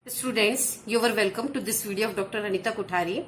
Students, you are welcome to this video of doctor Anita Kuthari.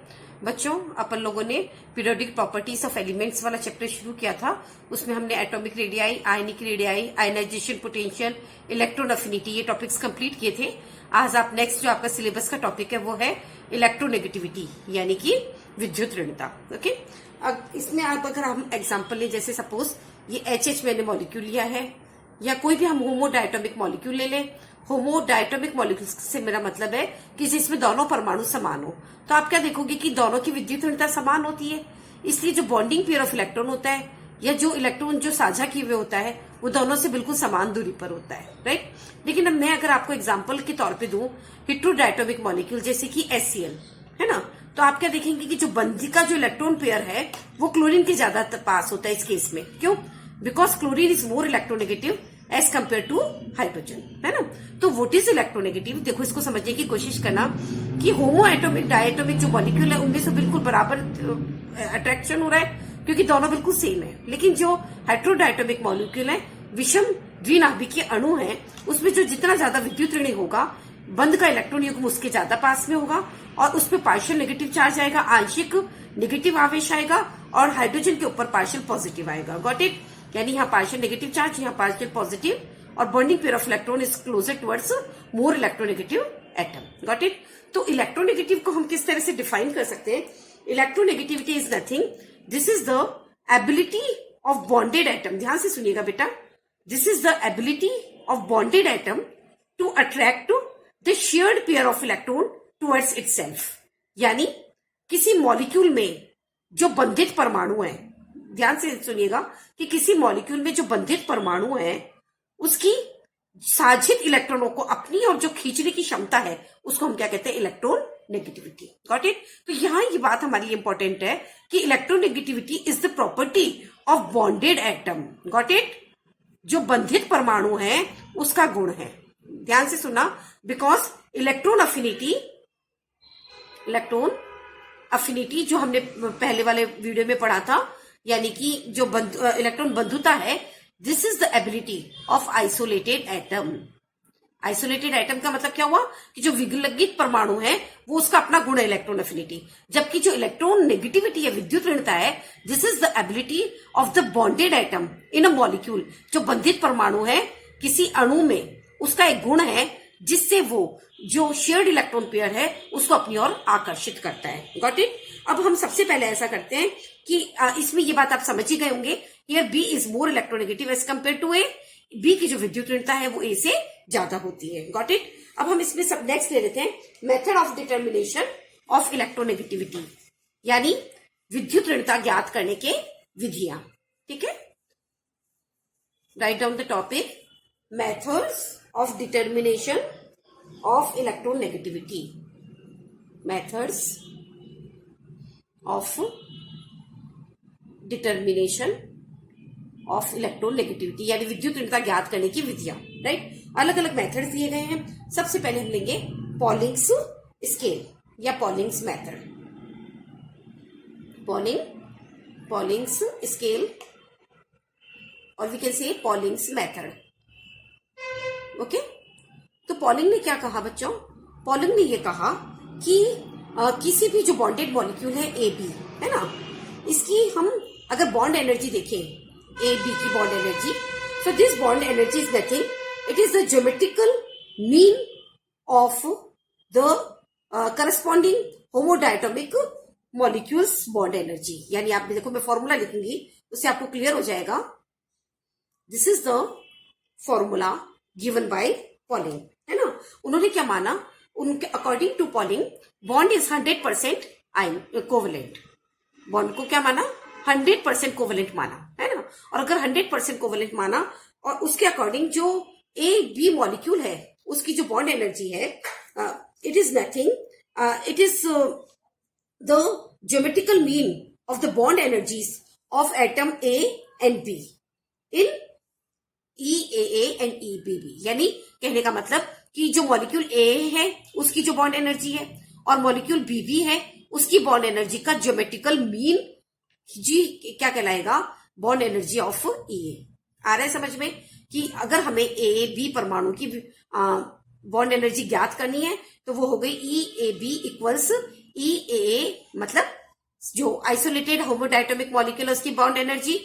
बच्चों, अपन लोगों ने पीरियोडिक प्रॉपर्टीज ऑफ एलिमेंट्स वाला चैप्टर शुरू किया था। उसमें हमने atomic radii, ionic radii, ionisation potential, electron affinity, ये टॉपिक्स कंप्लीट किए थे। आज आप नेक्स्ट जो आपका सिलेबस का टॉपिक है वो है इलेक्ट्रोनेगेटिविटी, यानी कि विद्युत ऋणता। ओके, अब इसमें आप अगर हम एग्जाम्पल लें, जैसे सपोज ये एच मैंने मॉलिक्यूल लिया है, या कोई भी हम होमोडायटोमिक मॉलिक्यूल ले लें। होमोडायटोमिक मॉलिक्यूल से मेरा मतलब है कि जिसमें दोनों परमाणु समान हो। तो आप क्या देखोगे कि दोनों की विद्युत ऋणता समान होती है, इसलिए जो बॉन्डिंग पेयर ऑफ इलेक्ट्रॉन होता है या जो इलेक्ट्रॉन जो साझा किए हुए होता है वो दोनों से बिल्कुल समान दूरी पर होता है, राइट। लेकिन अब मैं अगर आपको एग्जाम्पल के तौर पर दूं हेटेरोडायटोमिक मॉलिक्यूल जैसे कि HCl है ना, तो आप क्या देखेंगे कि जो बंदी का जो इलेक्ट्रॉन पेयर है वो क्लोरीन के ज्यादा पास होता है इस केस में। क्यों? Because chlorine is more electronegative as compare to hydrogen, है ना। तो व्हाट इज इलेक्ट्रोनेगेटिव? देखो, इसको समझने की कोशिश करना कि होमो एटोमिक डायटोमिक जो मॉलिक्यूल है उनमें से बिल्कुल बराबर अट्रैक्शन हो रहा है क्योंकि दोनों बिल्कुल सेम है। लेकिन जो हेटेरोडायटोमिक मॉलिक्यूल है, विषम द्विनाभिकीय अणु है, उसमें जो जितना ज्यादा विद्युत ऋण होगा, बंध का इलेक्ट्रॉन युग्म उसके ज्यादा पास में होगा और उस पर पार्शियल नेगेटिव चार्ज आएगा, आंशिक नेगेटिव आवेश आएगा, और हाइड्रोजन के ऊपर पार्शियल पॉजिटिव आएगा। Got it? यानी यहाँ पार्शियल नेगेटिव चार्ज, यहाँ पार्शियल पॉजिटिव, और bonding pair of electron is closer towards more electronegative atom. Got it? तो इलेक्ट्रोनेगेटिव को हम किस तरह से डिफाइन कर सकते हैं? Electronegativity is nothing, this is the ability of bonded atom. ध्यान से सुनिएगा बेटा, this is the ability of bonded atom to attract the shared pair of electron towards itself. यानी किसी मॉलिक्यूल में जो बंधित परमाणु है, ध्यान से सुनिएगा कि किसी मॉलिक्यूल में जो बंधित परमाणु है उसकी साझित इलेक्ट्रॉनों को अपनी और जो खींचने की क्षमता है उसको हम क्या कहते हैं? Electron negativity. Got it? तो यहां ये बात हमारे लिए इंपॉर्टेंट है कि electron negativity is the property of bonded atom. Got it? जो बंधित परमाणु है उसका गुण है। ध्यान से सुना, बिकॉज इलेक्ट्रॉन अफिनिटी जो हमने पहले वाले वीडियो में पढ़ा था, यानी कि जो इलेक्ट्रॉन बंधुता है, this is the ability of isolated atom. Isolated atom का मतलब क्या हुआ कि जो विगलित परमाणु है वो उसका अपना गुण है इलेक्ट्रॉन अफिनिटी, जबकि जो इलेक्ट्रॉन नेगेटिविटी या विद्युत ऋणता है, this is the ability of the bonded atom in a molecule. जो बंधित परमाणु है किसी अणु में, उसका एक गुण है जिससे वो जो शेयर्ड इलेक्ट्रॉन पेयर है उसको अपनी ओर आकर्षित करता है। Got it? अब हम सबसे पहले ऐसा करते हैं कि इसमें ये बात आप समझ ही गए होंगे, here B is more electronegative as compare to A. B की जो विद्युत ऋणता है वो ए से ज्यादा होती है। Got it? अब हम इसमें सब नेक्स्ट ले लेते हैं method of determination of electronegativity, यानी विद्युत ऋणता ज्ञात करने के विधियां। ठीक है, write down the topic, methods of determination of electronegativity. Methods of determination of electronegativity, यानी विद्युत ऋणता ज्ञात करने की विधियां। राइट, अलग अलग मेथड्स दिए गए हैं। सबसे पहले हम लेंगे पॉलिंग्स स्केल या पॉलिंग्स मेथड। पॉलिंग्स स्केल और we can say Pauling's method. Okay, तो पॉलिंग ने क्या कहा बच्चों? पॉलिंग ने ये कहा कि किसी भी जो बॉन्डेड मॉलिक्यूल है AB, है ना, इसकी हम अगर बॉन्ड एनर्जी देखें, AB की bond energy, so this bond energy is nothing, it is the geometrical mean of the corresponding homodiatomic molecules bond energy. यानी आप देखो, मैं फॉर्मूला लिखूंगी उससे आपको क्लियर हो जाएगा। This is the formula given by Pauling, है ना। उन्होंने क्या माना? उनके according to Pauling, bond is 100% covalent. Bond को क्या माना? 100% कोवेलेंट माना, है ना। और अगर 100% कोवेलेंट माना और उसके अकॉर्डिंग जो AB मॉलिक्यूल है उसकी जो बॉन्ड एनर्जी है, it is nothing, it is the geometrical mean of the bond energies of atom A and B in EAA and EBB। यानी कहने का मतलब कि जो मॉलिक्यूल A है उसकी जो बॉन्ड एनर्जी है और मॉलिक्यूल BB है उसकी बॉन्ड एनर्जी का ज्योमेट्रिकल मीन जी क्या कहलाएगा? Bond energy of EA। आ रहा है समझ में कि अगर हमें A B परमाणु की बॉन्ड एनर्जी ज्ञात करनी है तो वो हो गई ई ए बी इक्वल्स ई ए, मतलब जो आइसोलेटेड होमोडायटोमिक मॉलिक्यूल है उसकी बॉन्ड एनर्जी,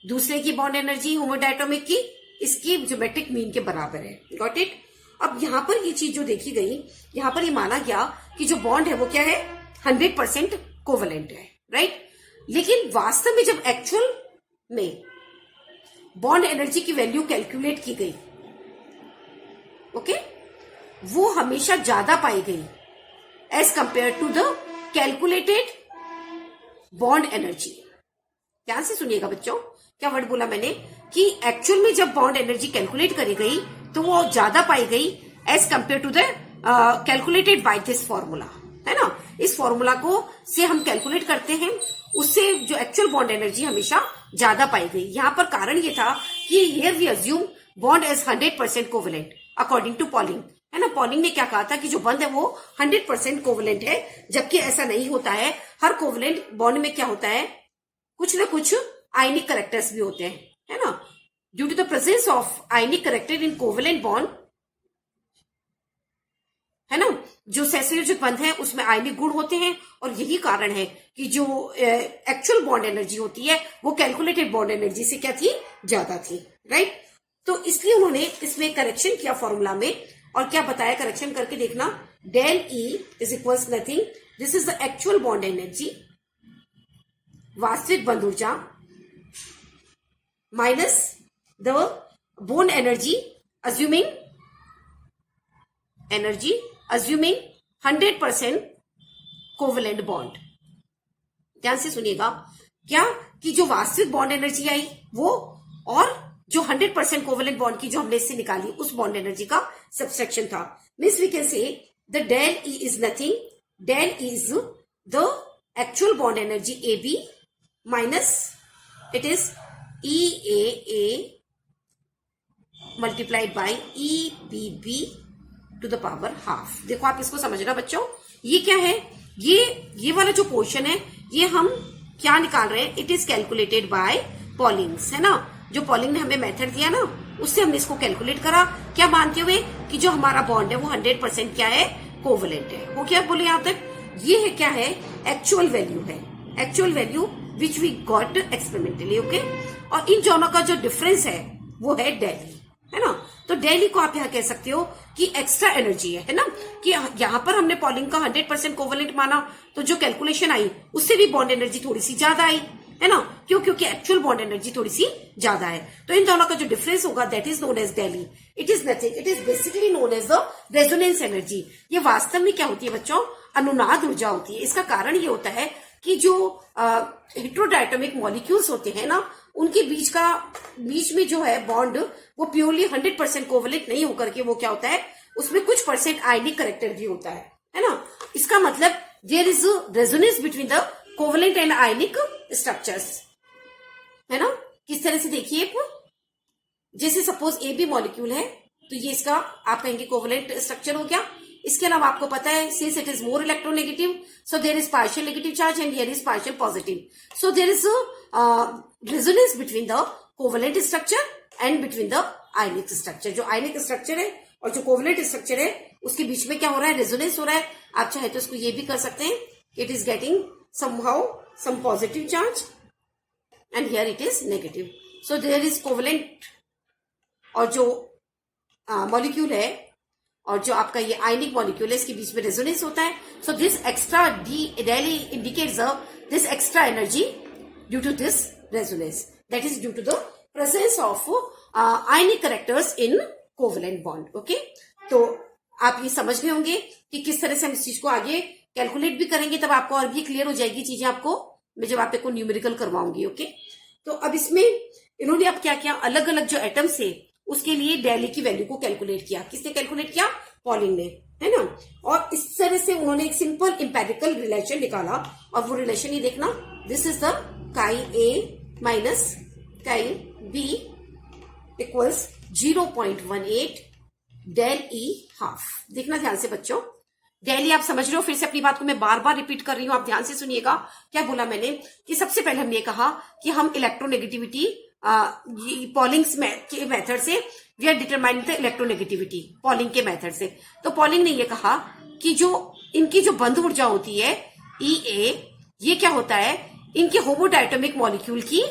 दूसरे की बॉन्ड एनर्जी होमोडायटोमिक की इसकी ज्योमेट्रिक मीन के बराबर है। Got it. अब यहाँ पर ये चीज जो देखी गई, यहाँ पर ये माना गया कि जो बॉन्ड है वो क्या है, 100% कोवेलेंट है, राइट। लेकिन वास्तव में जब एक्चुअल में बॉन्ड एनर्जी की वैल्यू कैलकुलेट की गई, ओके, वो हमेशा ज्यादा पाई गई as compare to the calculated bond energy. ध्यान से सुनिएगा बच्चों, क्या वर्ड बोला मैंने कि एक्चुअल में जब बॉन्ड एनर्जी कैलकुलेट करी गई तो वो ज्यादा पाई गई as compare to the calculated by this formula, है ना। इस फॉर्मूला को से हम कैलकुलेट करते हैं, उससे जो एक्चुअल बॉन्ड एनर्जी हमेशा ज्यादा पाई गई। यहाँ पर कारण ये था कि here we assume bond as 100% covalent according to Pauling, है ना। पॉलिंग ने क्या कहा था कि जो बॉन्ड है वो 100% कोवेलेंट है, जबकि ऐसा नहीं होता है। हर कोवेलेंट बॉन्ड में क्या होता है, कुछ ना कुछ आयनिक करेक्टर्स भी होते हैं, है ना। Due to the presence of ionic character in covalent bond, है ना, जो सहसंयोजक बंध है उसमें आयनिक गुण होते हैं, और यही कारण है कि जो एक्चुअल बॉन्ड एनर्जी होती है वो कैलकुलेटेड बॉन्ड एनर्जी से क्या थी, ज्यादा थी, राइट। तो इसलिए उन्होंने इसमें करेक्शन किया फॉर्मूला में, और क्या बताया, करेक्शन करके देखना, del E is equals nothing, this is the actual bond energy, वास्तविक बंध ऊर्जा, minus the bond energy assuming 100% covalent bond. ध्यान से सुनिएगा, क्या कि जो वास्तविक बॉन्ड एनर्जी आई वो, और जो 100% कोवेलेंट बॉन्ड की जो हमने इससे निकाली उस बॉन्ड एनर्जी का सब्सट्रैक्शन था। Means we can say the del E is nothing, del is the actual bond energy A B minus it is E A multiplied by E B B to the power half. देखो आप इसको समझना बच्चों, ये क्या है, ये वाला जो पोर्शन है ये हम क्या निकाल रहे हैं, इट इज कैलकुलेटेड बाय पॉलिंग्स, है ना। जो पॉलिंग ने हमें मेथड दिया ना, उससे हमने इसको कैलकुलेट करा, क्या मानते हुए कि जो हमारा बॉन्ड है वो 100% क्या है, कोवेलेंट है। वो क्या बोले यहां तक, ये है क्या है, एक्चुअल वैल्यू है, actual value which we got experimentally, okay. और इन दोनों का जो डिफरेंस है वो है डेली, है ना। तो डेली को आप यहाँ कह सकते हो कि एक्स्ट्रा एनर्जी है ना, कि यहाँ पर हमने पॉलिंग का 100% कोवेलेंट माना, तो जो कैलकुलेशन आई उससे भी बॉन्ड एनर्जी थोड़ी सी ज्यादा आई, है ना, क्योंकि एक्चुअल बॉन्ड एनर्जी थोड़ी सी ज्यादा है। तो इन दोनों का जो डिफरेंस होगा that is known as del E, it is nothing, it is basically known as the resonance energy. ये वास्तव में क्या होती है बच्चों, अनुनाद ऊर्जा होती है। इसका कारण ये होता है कि जो हेट्रोडायटोमिक मॉलिक्यूल्स होते हैं ना, उनके बीच में जो है बॉन्ड वो प्योरली 100% कोवेलेंट नहीं होकर के वो क्या होता है, उसमें कुछ % आयनिक करेक्टर भी होता है ना। इसका मतलब there is resonance between the covalent and ionic structures, है ना। किस तरह से देखिए, जैसे सपोज ए बी मॉलिक्यूल है तो ये इसका आप कहेंगे कोवेलेंट स्ट्रक्चर हो गया। इसके अलावा आपको पता है since it is more electronegative so there is partial negative charge and here is partial positive, so there is resonance between the covalent structure and between the ionic structure. जो ionic structure है और जो covalent structure है उसके बीच में क्या हो रहा है, रेजोनेंस हो रहा है। आप चाहे तो इसको ये भी कर सकते हैं, it is getting somehow some positive charge and here it is negative, so there is covalent, और जो मॉलिक्यूल है और जो आपका ये आयनिक मॉलिक्यूल है इसके बीच में रेजोनेंस होता है। So this extra del E indicates this extra energy due to this resonance, that is due to the presence of ionic characters in covalent bond, okay. तो आप ये समझ गए होंगे कि किस तरह से हम इस चीज को आगे कैलकुलेट भी करेंगे, तब आपको और भी क्लियर हो जाएगी चीजें आपको, मैं जब आप को न्यूमेरिकल करवाऊंगी, ओके। तो अब इसमें इन्होंने अब क्या किया, अलग अलग जो एटम्स है उसके लिए डेली की वैल्यू को कैलकुलेट किया। किसने कैलकुलेट किया, पॉलिंग ने, है ना। और इस तरह से उन्होंने एक सिंपल एम्पेरिकल रिलेशन निकाला, और वो रिलेशन ये देखना, this is the chi A minus chi B equals 0.18 del E half. देखना ध्यान से बच्चों, डेली आप समझ रहे हो, फिर से अपनी बात को मैं बार बार रिपीट कर रही हूं, आप ध्यान से सुनिएगा। क्या बोला मैंने कि सबसे पहले हमने कहा कि हम इलेक्ट्रोनेगेटिविटी पॉलिंग्स के मेथड से we are determining the electronegativity Pauling के मेथड से। तो पॉलिंग ने ये कहा कि जो इनकी जो बंद ऊर्जा होती है EA, ये क्या होता है, इनके होमोडायटोमिक मॉलिक्यूल की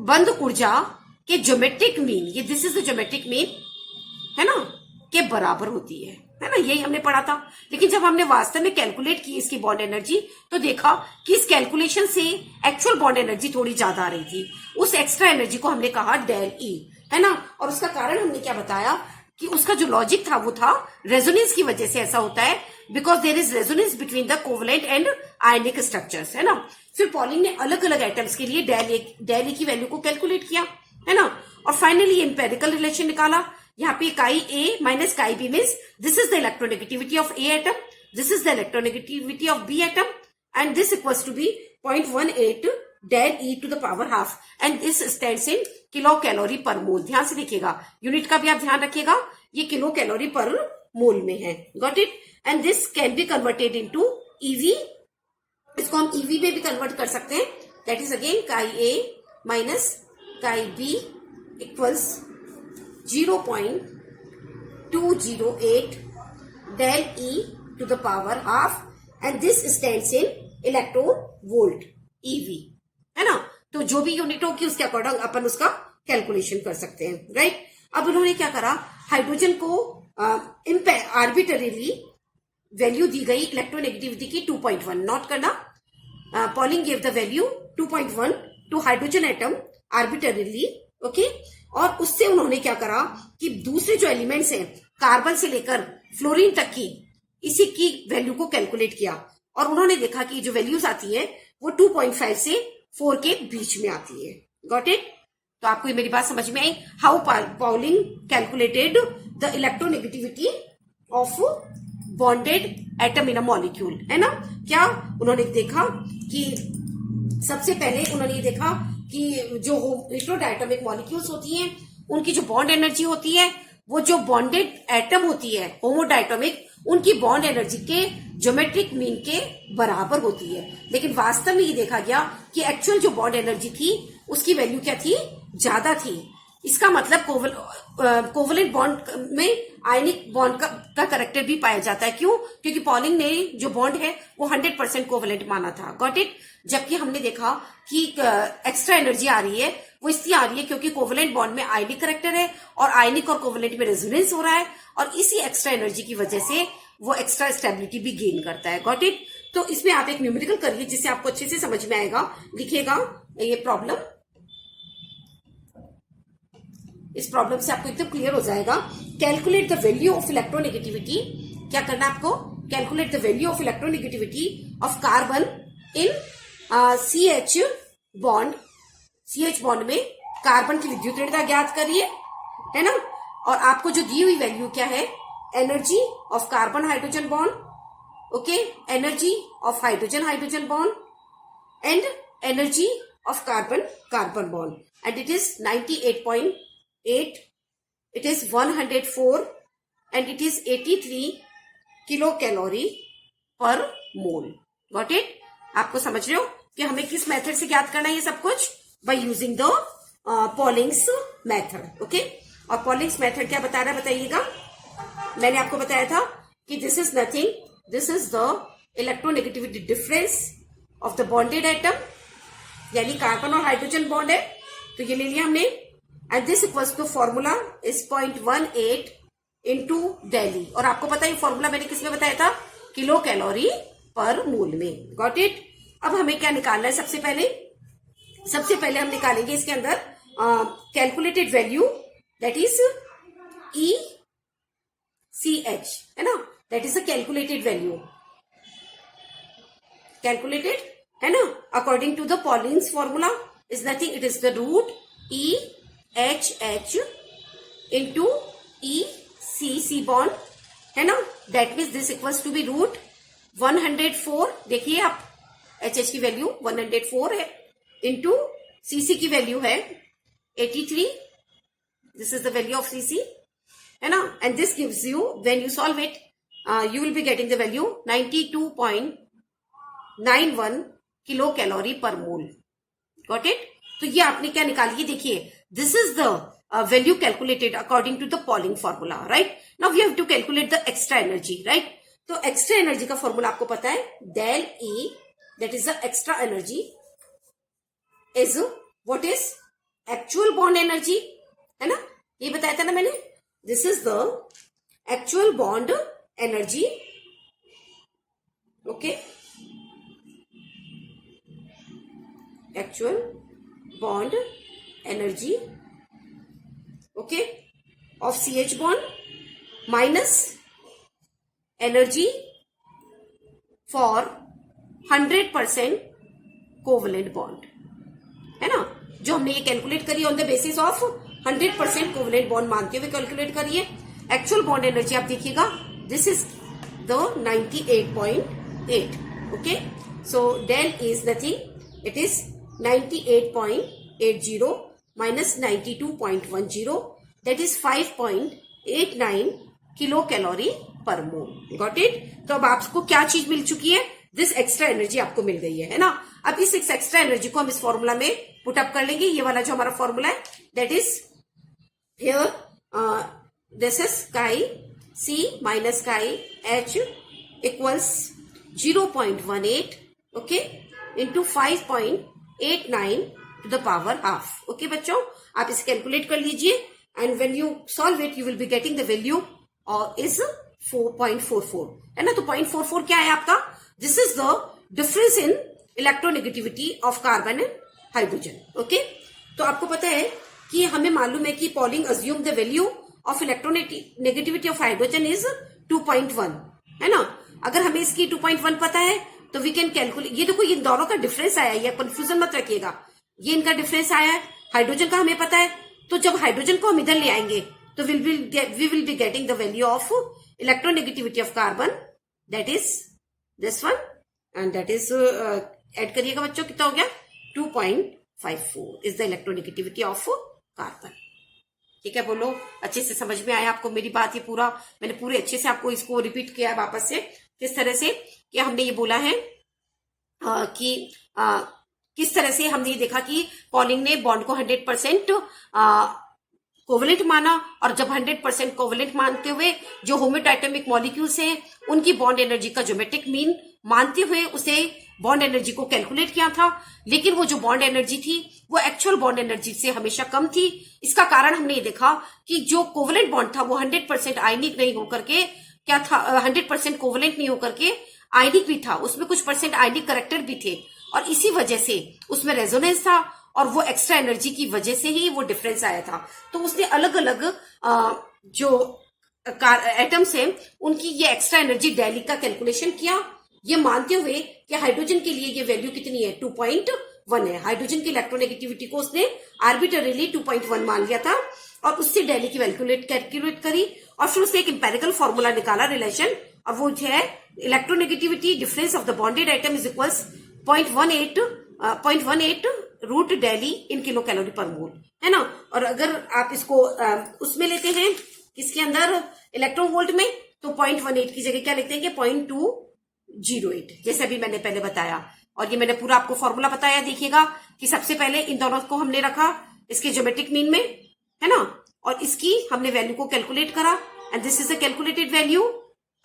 बंद ऊर्जा के ज्योमेट्रिक मीन, ये this is the geometric mean है ना, के बराबर होती है ना, यही हमने पढ़ा था। लेकिन जब हमने वास्तव में कैलकुलेट की इसकी बॉन्ड एनर्जी तो देखा कि इस कैलकुलेशन से एक्चुअल बॉन्ड एनर्जी थोड़ी ज्यादा आ रही थी। उस एक्स्ट्रा एनर्जी को हमने कहा डेल E, है ना। और उसका कारण हमने क्या बताया कि उसका जो लॉजिक था वो था रेजोनेंस की वजह से ऐसा होता है, because there is resonance between the covalent and ionic structures, है ना। फिर पॉलिंग ने अलग अलग एटम्स के लिए डेल E की वैल्यू को कैलकुलेट किया, है ना, और फाइनली एम्पेरिकल रिलेशन निकाला। यहाँ पे chi A minus chi B means this is the electronegativity of A atom, this is the electronegativity of B atom, and this equals to be 0.18 del E to the power half, and this stands in kilo calorie per mole. ध्यान से देखिएगा, unit का भी आप ध्यान रखिएगा, ये kilo calorie per मोल में है। Got it. And this can be converted into EV, इसको हम EV में भी कन्वर्ट कर सकते हैं। दैट इज अगेन काई A minus chi B equals 0.208 del E to the power half, and this stands in electronvolt EV, है ना। तो जो भी यूनिट होगी उसके अकॉर्डिंग अपन उसका कैलकुलेशन कर सकते हैं, राइट। अब उन्होंने क्या करा, हाइड्रोजन को आर्बिटरीली वैल्यू दी गई इलेक्ट्रोनेगेटिविटी की 2.1, नोट करना, Pauling give the value 2.1 to hydrogen atom arbitrarily, okay. और उससे उन्होंने क्या करा कि दूसरे जो एलिमेंट्स हैं कार्बन से लेकर फ्लोरीन तक की, इसी की वैल्यू को कैलकुलेट किया, और उन्होंने देखा कि जो वैल्यूज आती है वो 2.5 से 4 के बीच में आती है। Got it. तो आपको ये मेरी बात समझ में आई, how Pauling calculated the electronegativity of bonded atom in a molecule, है ना। क्या उन्होंने देखा कि सबसे पहले उन्होंने ये देखा कि जो हेटेरोडायटोमिक मॉलिक्यूल्स होती हैं उनकी जो बॉन्ड एनर्जी होती है वो जो बॉन्डेड एटम होती है होमोडायटोमिक, उनकी बॉन्ड एनर्जी के ज्योमेट्रिक मीन के बराबर होती है। लेकिन वास्तव में ये देखा गया कि एक्चुअल जो बॉन्ड एनर्जी थी उसकी वैल्यू क्या थी, ज्यादा थी। इसका मतलब कोवलेंट बॉन्ड में आयनिक बॉन्ड का करेक्टर भी पाया जाता है। क्यों? क्योंकि पॉलिंग ने जो बॉन्ड है वो 100% कोवलेंट माना था। Got it. जबकि हमने देखा कि एक्स्ट्रा एनर्जी आ रही है वो इसलिए आ रही है क्योंकि कोवलेंट बॉन्ड में आयनिक करेक्टर है और आयनिक और कोवलेंट में रेजोनेंस हो रहा है, और इसी एक्स्ट्रा एनर्जी की वजह से वो एक्स्ट्रा स्टेबिलिटी भी गेन करता है। Got it. तो इसमें आप एक न्यूमेरिकल करिए जिससे आपको अच्छे से समझ में आएगा। लिखिएगा ये प्रॉब्लम, इस प्रॉब्लम से आपको एकदम क्लियर हो जाएगा। Calculate the value of electronegativity. क्या करना है आपको? Calculate the value of electronegativity of carbon in CH bond. CH bond में कार्बन की विद्युत ऋणता ज्ञात करिए, है ना। और आपको जो दी हुई वैल्यू क्या है, energy of carbon hydrogen bond, okay, energy of hydrogen hydrogen bond and energy of carbon carbon bond, and it is 98.8, it is 104 and it is 83 kilo calorie per mole. Got it. आपको समझ रहे हो कि हमें किस method से ज्ञात करना है ये सब कुछ? By using the Pauling's method, okay. और पॉलिंग्स मेथड क्या बता रहा है बताइएगा। मैंने आपको बताया था कि this is nothing, this is the electronegativity difference of the bonded atom, यानी कार्बन और हाइड्रोजन बॉन्ड है तो ये ले लिया हमने, and this equals to formula is 0.18 into del E. और आपको पता है फॉर्मूला मैंने किसमें बताया था? किलो कैलोरी पर मोल में। Got it. अब हमें क्या निकालना है? सबसे पहले हम निकालेंगे इसके अंदर calculated value, that is ECH, है ना, that is a calculated value, calculated, है ना, according to the Pauling's formula is nothing, it is the root EHH into ECC bond, है ना, that means this equals to B root 104। देखिए आप HH की value 104 है इंटू CC की value है 83, this is the value of CC, है ना, and this gives you, when you solve it you will be getting the value 92.91 kilo calorie per mole. Got it. तो ये आपने क्या निकाली, देखिए this is the value calculated according to the Pauling formula, right. Now we have to calculate the extra energy, right. तो extra energy का formula आपको पता है, del E, that is the extra energy, is what is actual bond energy, है ना, ये बताया था ना मैंने। This is the actual bond energy, okay, actual bond energy, okay, of CH bond minus energy for 100% covalent bond, है ना, जो हमने ये कैलकुलेट करी on the basis of 100% covalent bond मानते हुए कैलकुलेट करिए। एक्चुअल बॉन्ड एनर्जी आप देखिएगा, this is the 98.8, okay. So del is nothing, it is 98.80 minus 92.10, that is 5.89 kilo calorie per mole. Got it. तो अब आपको क्या चीज मिल चुकी है, दिस एक्स्ट्रा एनर्जी आपको मिल गई है ना। अब इस एक्स्ट्रा एनर्जी को हम इस फॉर्मूला में पुट अप कर लेंगे। ये वाला जो हमारा फॉर्मूला है, that is here this is chi C minus chi H equals 0.18, okay, into 5.89 to the power half. Okay बच्चों, आप इसे कैलकुलेट कर लीजिए and when you solve it you will be getting the value is 4.44, है ना। तो 0.44 क्या है आपका, this is the difference in electronegativity of carbon and hydrogen, okay. तो आपको पता है कि हमें मालूम है कि polling assume the value of electronegativity of hydrogen is 2.1, है ना। अगर हमें इसकी 2.1 पता है तो वी कैन कैलकुलेट। ये देखो, ये दोनों का डिफरेंस आया है, ये कंफ्यूजन मत रखिएगा, ये इनका डिफरेंस आया है। हाइड्रोजन का हमें पता है, तो जब हाइड्रोजन को हम इधर ले आएंगे तो we will be getting the value of electronegativity of carbon, that is this one, and that is add करिएगा बच्चों, कितना हो गया, 2.54 is the electronegativity of carbon. ठीक है, बोलो, अच्छे से समझ में आया आपको मेरी बात? ये पूरा मैंने पूरे अच्छे से आपको इसको रिपीट किया वापस से, किस तरह से कि हमने ये बोला है कि किस तरह से हमने ये देखा कि पॉलिंग ने बॉन्ड को 100% कोवलेंट माना, और जब 100% कोवलेंट मानते हुए जो होम्योडायटोमिक मॉलिक्यूल्स हैं उनकी बॉन्ड एनर्जी का ज्योमेट्रिक मीन मानते हुए उसे बॉन्ड एनर्जी को कैलकुलेट किया था। लेकिन वो जो बॉन्ड एनर्जी थी वो एक्चुअल बॉन्ड एनर्जी से हमेशा कम थी। इसका कारण हमने ये देखा कि जो कोवलेंट बॉन्ड था वो 100% आयनिक नहीं होकर के क्या था, 100% कोवलेंट नहीं होकर के आयनिक भी था, उसमें कुछ परसेंट आयनिक करेक्टर भी थे, और इसी वजह से उसमें रेजोनेंस था, और वो एक्स्ट्रा एनर्जी की वजह से ही वो डिफरेंस आया था। तो उसने अलग अलग जो एटम्स हैं उनकी ये एक्स्ट्रा एनर्जी डेली का कैलकुलेशन किया, ये मानते हुए कि हाइड्रोजन के लिए ये वैल्यू कितनी है, 2.1 है। हाइड्रोजन की इलेक्ट्रोनेगेटिविटी को उसने आर्बिटरीली 2.1 मान लिया था, और उससे डेली की कैलकुलेट करी, और फिर उसने एक इंपेरिकल फॉर्मूला निकाला रिलेशन, और वो है electronegativity difference of the bonded atom is equals 0.18 root del E in kilo calorie per mole, है ना। और अगर आप इसको उसमें लेते हैं किसके अंदर, इलेक्ट्रॉन वोल्ट में, तो 0.18 की जगह क्या लिखते हैं कि 0.208, जैसे अभी मैंने पहले बताया। और ये मैंने पूरा आपको फॉर्मूला बताया, देखिएगा कि सबसे पहले इन दोनों को हमने रखा इसके ज्योमेट्रिक मीन में, है ना, और इसकी हमने वैल्यू को कैलकुलेट करा, and this is the calculated value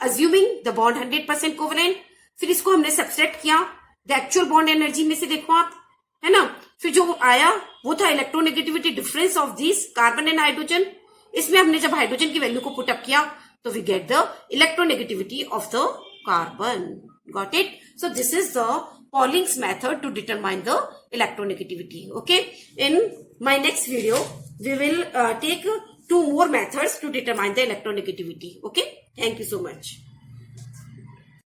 assuming the bond 100% covalent. फिर इसको हमने सब्सट्रैक्ट किया द एक्चुअल बॉन्ड एनर्जी में से, देखो आप, है ना। फिर जो आया वो था electronegativity difference of this carbon and hydrogen. इसमें हमने जब हाइड्रोजन की वैल्यू को पुट अप किया तो we get the electronegativity of the carbon. Got it? So this is the Pauling's method to determine the electronegativity. Okay. In my next video, we will take 2 more methods to determine the electronegativity. Okay. Thank you so much.